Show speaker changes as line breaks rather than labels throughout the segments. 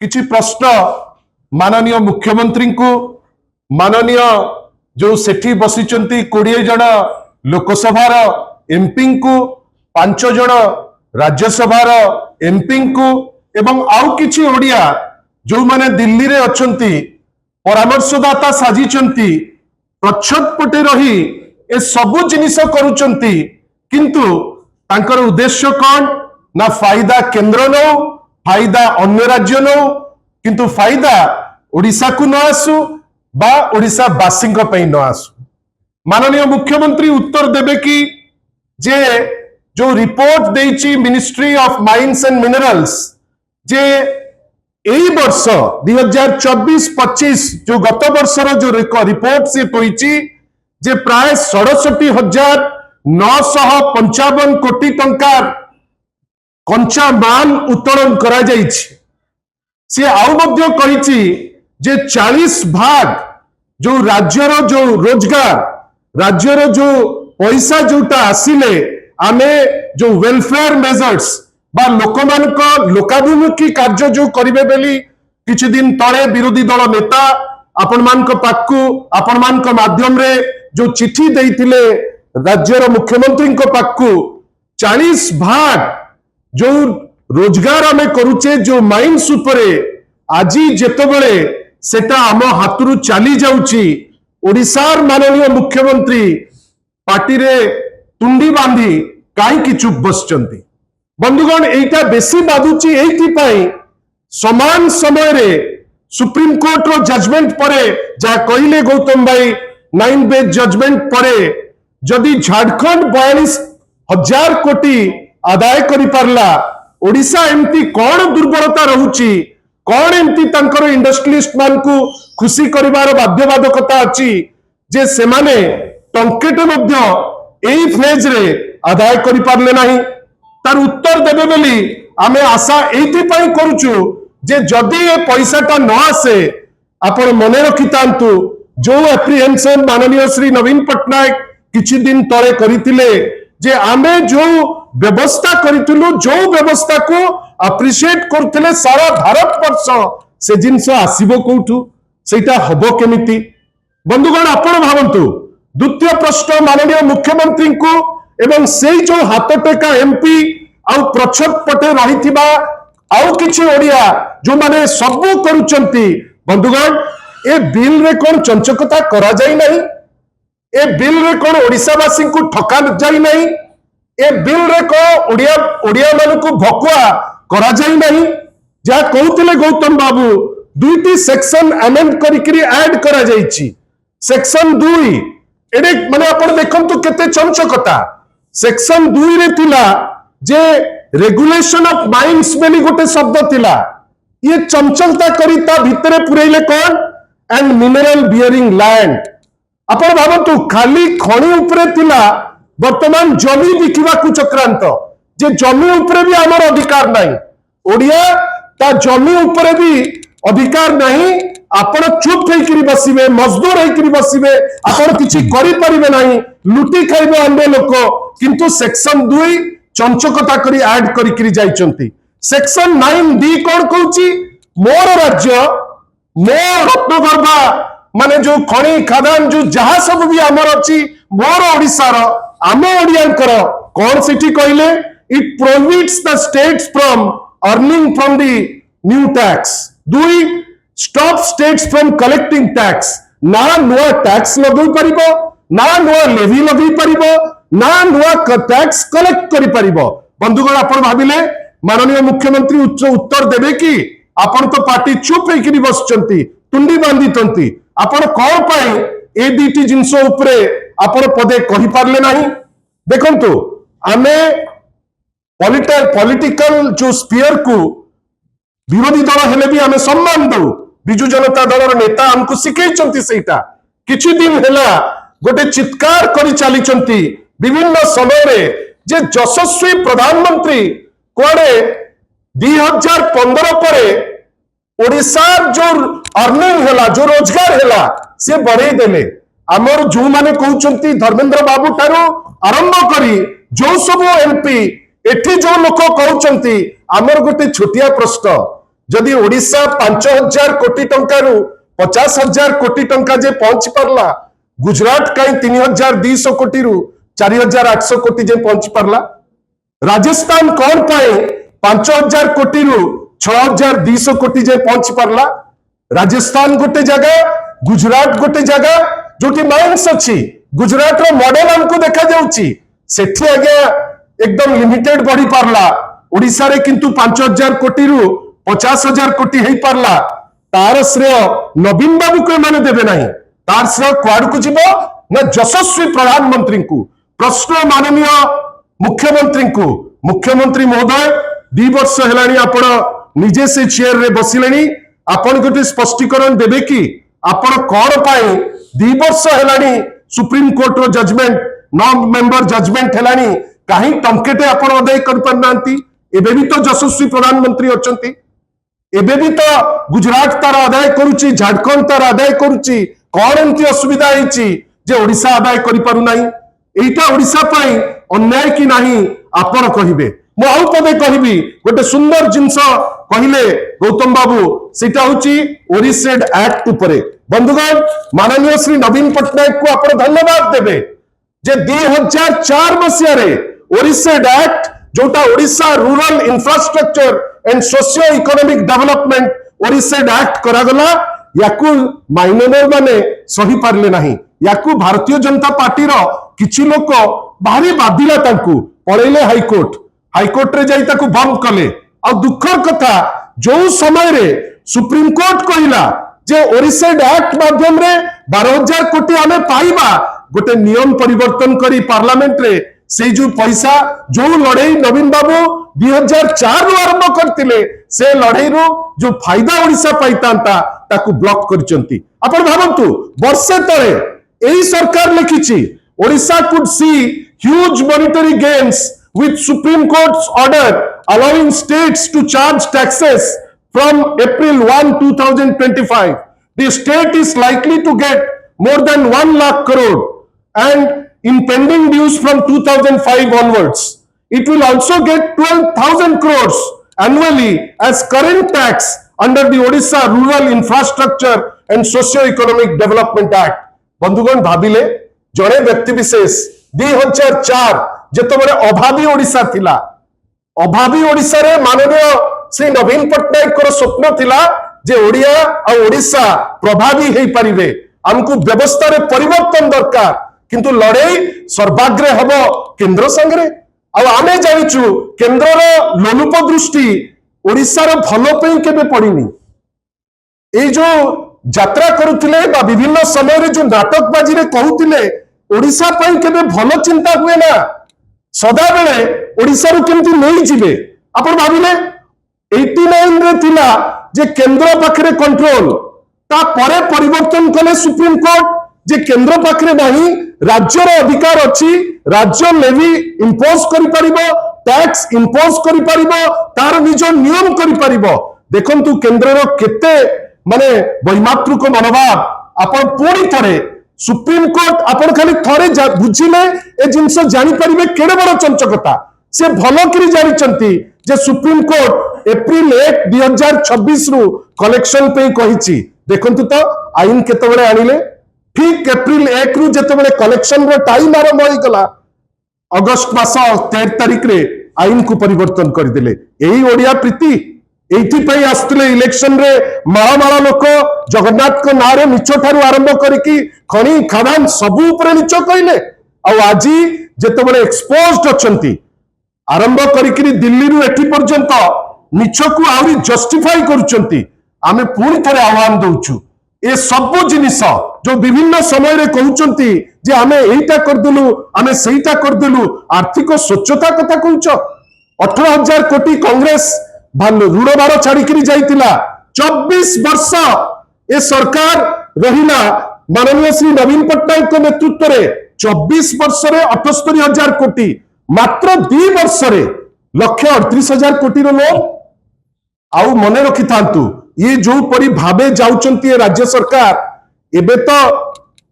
किछि प्रश्न माननीय मुख्यमंत्री को माननीय जो सेठी बसिचंती 20 जन लोकसभार एमपी को 5 जन राज्यसभार एमपी को एवं आउ किछि ओडिया जो माने दिल्ली रे अछंती परामर्शदाता साजिचंती प्रच्छद पटे रही ए सबु जिनिस करूचंती किंतु तांकर उद्देश्य कौन ना फायदा केंद्र नो फायदा अन्य राज्य नो किंतु फायदा ओडिशा को न आसु बा ओडिशा वासी न आसु। माननीय मुख्यमंत्री उत्तर देबे कि जे जो रिपोर्ट देइची ministry of mines and minerals जे एई वर्ष 2024-25 जो गत वर्षर जो रिपोर्ट से कहिची जे प्राय 67,955 कोटी टंकार कंचा माल उत्तोलन करा जाइछि। से आउ मध्य कहिछि जे 40 भाग जो राज्यर जो रोजगार राज्यर जो पैसा जोटा आसिले आमे जो वेलफेयर मेजर्स बा लोकाभिमुखी कार्य जो करिवे बेली किछि दिन तळे विरोधी दल नेता आपण मानक पाखु आपण मानक माध्यम रे जो चिठी देइतिले राज्यर मुख्यमंत्री को पाखु 40 भाग जो रोजगार आमे करूचे जो माइंस उपरे आजी जेतबेले सेटा आम हाथरू चली जाउची ओडिशार माननीय मुख्यमंत्री पार्टी रे तुंडी बांधी कहीं चुप बसचंती। बंधुगण एटा बेसी बाधुची एथि पई समान समय रे सुप्रीम कोर्ट रो जजमेंट परे जा कहिले गौतम भाई 9 बेंच जजमेंट परे जदि झारखंड 42,000 कोटी आदाय करि पारला ओडिशा एमती कौन दुर्बलता रहुची कौन एमती तांकर इंडस्ट्रियलिस्ट मान को खुशी करिवार बाध्यबाधकता अछि जे सेमाने टंकेटे मध्य एई फेज रे आदाय करि पारले नाही। तार उत्तर देबे बोली आमे आशा एथि पई करूछु जे जदि ए पैसाटा न आसे आपण मने रखितांतु जो एप्रिहेंशन माननीय श्री नवीन पटनायक किछि दिन तळे करितिले जे आमे जो व्यवस्था करितलु जो व्यवस्था को अप्रिशिएट करथिले सारा भारत वर्ष से जिंस आसीबो कोठु सेटा हबो केमिति। बंधुगण आपण भावंतु द्वितीय प्रश्न माननीय मुख्यमंत्री को एवं से जो हाथ टेका एमपी आउ प्रच्छद पटे रहिथिबा आउ किछि ओडिया जो माने सबु करूचंती बंधुगण ए बिल रे कोन चंचकता करा जाई नहीं ए बिल रे कोन ओडिशावासी को ठका जाई नहीं ए बिल रे को ओडिया मान को भकुआ करा जाई नहीं जा कहउतिले गौतम बाबू दुईटी सेक्शन अमेंड करिकरी ऐड करा जाईची सेक्शन 2 एडे माने आपण देखंतु केते चंचकता सेक्शन 2 रे थिला जे रेगुलेशन ऑफ माइंस बेली गोटे शब्द थिला ये चंचलता करी ता भितरे पुरैले कोन एंड मिनरल बियरिंग लैंड आपण भाबंतु खाली खणी उपरे थिला वर्तमान जमी बिकिवा को चक्रांत जे जमी उपरे भी हमर अधिकार नहीं ओडिया ता जमी उपरे भी अधिकार नहीं आपण चुप होइकरी बसिबे मजदूर होइकरी बसिबे आपण किछि करि परिबे नहीं लुटी खाइबे अन्य लोक किंतु सेक्शन 2 चंचकता करी ऐड करिकरी जाइचंती। सेक्शन 9D कोन कहूची मोर राज्य मोर रत्नगर्भा माने जो खणी खादान जो जहा सब भी हमर अछि मोर ओडिसा रो आम ओडियांकर कौन सिटी कहले it prohibits the states from earning from the new tax 2 stop states from collecting tax ना नुआ टैक्स लगै परिबो ना नुआ लेवी लगै परिबो ना नुआ टैक्स कलेक्ट करि परिबो। बंधुगण आपण भाबिले माननीय मुख्यमंत्री उत्तर देबे कि आपण तो पार्टी चुप होइकरी बसचंती तुंडी बांधितंती आपण कोन पई ए दीटी जिंस उपरे आपण पदे कहि पारले नाही। देखंतु आमे पॉलिटिकल जो स्पीयर को विरोधी दल हेले भी आमे सम्मान दउ बिजु जनता दलर नेता हमको सिखैचंती सेटा किछि दिन हेला गोटे चित्कार करि चालिचंती विभिन्न समय रे जे यशस्वी प्रधानमंत्री कोडे 2015 परे ओडिसा जो अर्निंग हेला जो रोजगार हेला से बढ़ाई देले आमर जो माने कहउचंती धर्मेंद्र बाबू ठारो आरंभ करी जो सब एमपी एठी जो लोक कहउचंती आमर गोटे छोटिया प्रश्न जदि ओडिशा 5,000 कोटी टंकार 50,000 कोटी टंका जे पहुंची पारला, गुजरात कहीं 3,200 कोटी 4,800 कोटी जे पहुंची पारला, राजस्थान कौन पाए 5,000 कोटी 6,200 कोटी जे पहुंची पारला। राजस्थान गोटे जगह, गुजरात गोटे जगह जो कि माइंस अच्छी, गुजरात रो मॉडल हमको देखा जाउची, सेठी आगे एकदम लिमिटेड बढ़ी पारला। ओडिशा रे किंतु 5,000 कोटी 50,000 कोटी है पारला। तार श्रेय नवीन बाबू को माने देबे नहीं, तार श्रेय क्वाड को जीवो ना यशस्वी प्रधानमंत्री को। प्रश्न माननीय मुख्यमंत्री को, मुख्यमंत्री महोदय 2 वर्ष हेलानी आपण निजे से चेयर रे बसिलेनी, आपण गोटे स्पष्टीकरण देबे कि आपण कौन पाए 2 वर्ष हेलानी सुप्रीम कोर्ट रो जजमेंट 9 मेंबर जजमेंट हेलानी कहीं टंकेटे आपण अदाय कर पारनांती। एबे भी तो यशस्वी प्रधानमंत्री अछंती, एबे भी तो गुजरात तार आदाय करुची, झारखंड तार आदाय करुची, कौन एमती असुविधा होईची जे ओडिशा आदाय करि पारु नाही? एटा ओडिशा पई अन्याय कि नाही आपण कहिबे। मु आउ पदे कहिबी, गोटे सुंदर जिंस कहिले गौतम बाबू, सेटा होची ओरिसेड एक्ट उपरे। बंधुगण, माननीय श्री नवीन पटनायक को आपण धन्यवाद देबे जे 2004 मसिया रे ओरिसेड एक्ट जोटा Odisha rural infrastructure and socio economic development ओरिसेड एक्ट करागला, याकू माइनर माने सही पारले नहीं। याकू भारतीय जनता पार्टी रो किछि लोक भारी बाधिला, तांकू पळेले हाईकोर्ट, हाईकोर्ट रे जाई ताकू बंद कले। आ दुखर कथा, जो समय रे सुप्रीम कोर्ट कहिला जे ओरिसेड एक्ट माध्यम रे 12,000 कोटी आमे पाइबा, गोटे नियम परिवर्तन करी पार्लियामेंट रे से जो पैसा जो लड़ाई नवीन बाबू 2004 रु आरंभ करथिले, से लड़ाई रो जो फायदा ओडिशा पाइतांता ताकू ब्लॉक करचंती। आपण भाबंतु वर्षे तळे एही सरकार लिखिछि Odisha could see huge monetary gains with Supreme Court's order allowing states to charge taxes from April 1, 2025. The state is likely to get more than 1 lakh crore and in pending dues from 2005 onwards. It will also get 12,000 crores annually as current tax under the Odisha Rural Infrastructure and Socio-Economic Development Act. बंधुगण भाविले जड़े व्यक्ति विशेष 2004 जेतबरे अभावी ओडिशा थिला, अभावी ओडिशा रे माननीय श्री नवीन पटनायक को स्वप्न थिला जे ओडिया आ ओडिशा प्रभावी हेई परिबे, हमकु व्यवस्था रे परिवर्तन दरकार, किंतु लड़ाई सर्वाग्रे हबो केंद्र संगरे। आ आमे जानिचु केंद्र रो लोलुप दृष्टि ओडिशा रो भलो पई केबे पड़िनी। ए जो यात्रा करुथिले बा विभिन्न समय रे जो नाटकबाजी रे कहूथिले ओडिशा पई केबे भलो चिंता हुए ना, सदा बेले ओडिशा रो केमती नहीं जिबे। आपण भाबिले 89 रे थिला जे केंद्र पाखरे कंट्रोल, ता परे परिवर्तन कले सुप्रीम कोर्ट जे केंद्र पाखरे नाही, राज्य रो अधिकार अछि, राज्य लेवी इंपोज करि परिबो, टैक्स इंपोज करि परिबो, तार निज नियम करि परिबो। देखंतु केंद्र रो केते माने वैमातृक मनोभाव। आपण पूरी थरे सुप्रीम कोर्ट आपण खाली थरे बुझिले ए जिंस जानि परिबे केडे बड़ चंचकता से भलो करी जानि चंती जे सुप्रीम कोर्ट एप्रिल 1, 2026 रु कलेक्शन पे कहिछि। देखंतु तो आईन केतबेले आनिले, ठीक एप्रिल 1 रु जेतबेले कलेक्शन रो टाइम आरंभ होई गला, अगस्त मास 13 तारिख रे आईन को परिवर्तन कर देले। एही ओडिया प्रीति एथि पई आस्तले इलेक्शन रे माळमाळ लोक जगन्नाथ को नारे निच ठारू आरंभ करिकी खणी खादान सबु ऊपर निच कइले। आ आजी जेतबेले एक्सपोज्ड अछंती आरंभ करिकी दिल्ली रु एठी पर्यंत निच को आउरी जस्टिफाई करूचंती। आमे पूरी थरे आह्वान दउछु ए सबु जिनिस जो विभिन्न समय रे कहउचंती जे आमे एइटा करदेलु, आमे सेइटा करदेलु, आर्थिक स्वच्छता कथा कहउच। 18,000 कोटी कांग्रेस ऋण भार छाड़ी जाइतिला, 24 वर्ष ए सरकार रहिला माननीय श्री नवीन पटनायक के नेतृत्व रे। 24 वर्ष रे 78,000 कोटी, मात्र 2 वर्ष रे 138,000 कोटी रो लोन। आउ मने रखि थांतु ये जो परी भाबे जाउचंती राज्य सरकार, एबे तो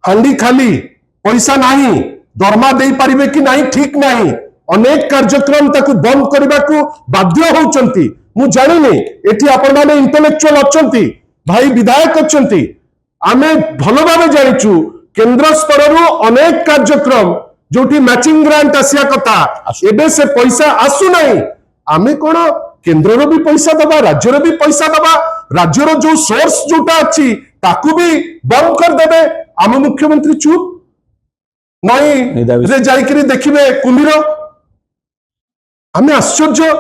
हांडी खाली पैसा नाही, दरमा देई परिबे कि नाही ठीक नाही, अनेक कार्यक्रम ताकू बंद करबा को बाध्य होउचंती। मु जानिनी एठी आपण माने इंटेलेक्चुअल अछंती भाई विधायक अछंती आमे भलो भाबे जानिचु केंद्र स्तर रु अनेक कार्यक्रम जोठी मैचिंग ग्रांट आसिया कथा एबे से पैसा आसु नहीं आमे कोन केंद्र रो भी पैसा दबा राज्य रो भी पैसा दबा राज्य रो जो सोर्स जोटा अछि ताकू भी बंद कर देबे आम मुख्यमंत्री चुप नहीं रे जाइकरी देखिबे कुम्भीर आमे आश्चर्य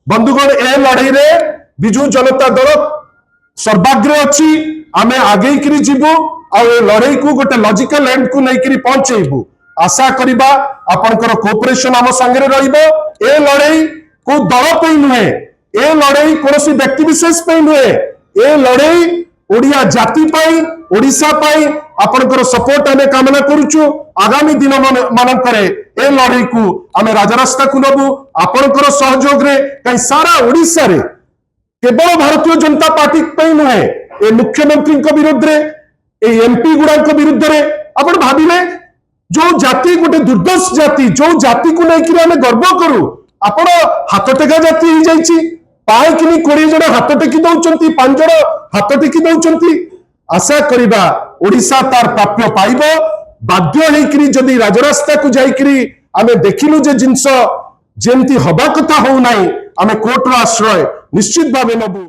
बंधुगण ए लड़ाई रे बिजू जनता दल सर्वाग्रे अछि आमे आगे करी जीवु आ लड़ाई को गोटे लॉजिकल एंड को नहीं करी पहुंचेबु आशा करिबा आपनकर कोऑपरेशन हम संगे रहिबो ए लड़ाई को दल पे नुहे ए लड़ाई कोनोसी व्यक्ति विशेष पे नुहे ए लड़ाई ओडिया जाति पाई ओडिशा पाई आपनकर सपोर्ट आमे कामना करूछु आगामी दिन मानकरे ए लड़ाई को आमे राजरास्ता को नबु आपनकर सहयोग रे कई सारा ओडिशा रे केवल भारतीय जनता पार्टी पे नुहे ए मुख्यमंत्री को विरुद्ध रे ए एमपी गुडा को विरुद्ध रे आपण भाबिले जो जाति गोटे दुर्दश जाति जो जाति को लेकर आमे गर्व करू आपण हाथ टेका जाति ही जाइछि पाई किनी 20 जन हाथ टेकी दउचंती 5 जन हाथ टेकी दउचंती आशा करिबा ओडिशा तार प्राप्य पाइबो बाध्य हेकरी जदी राजरास्ता को जाइकरी आमे देखिलु जे जिंस जेंती हबा कथा हो नाही आमे कोर्ट रो आश्रय निश्चित भाबे नबु।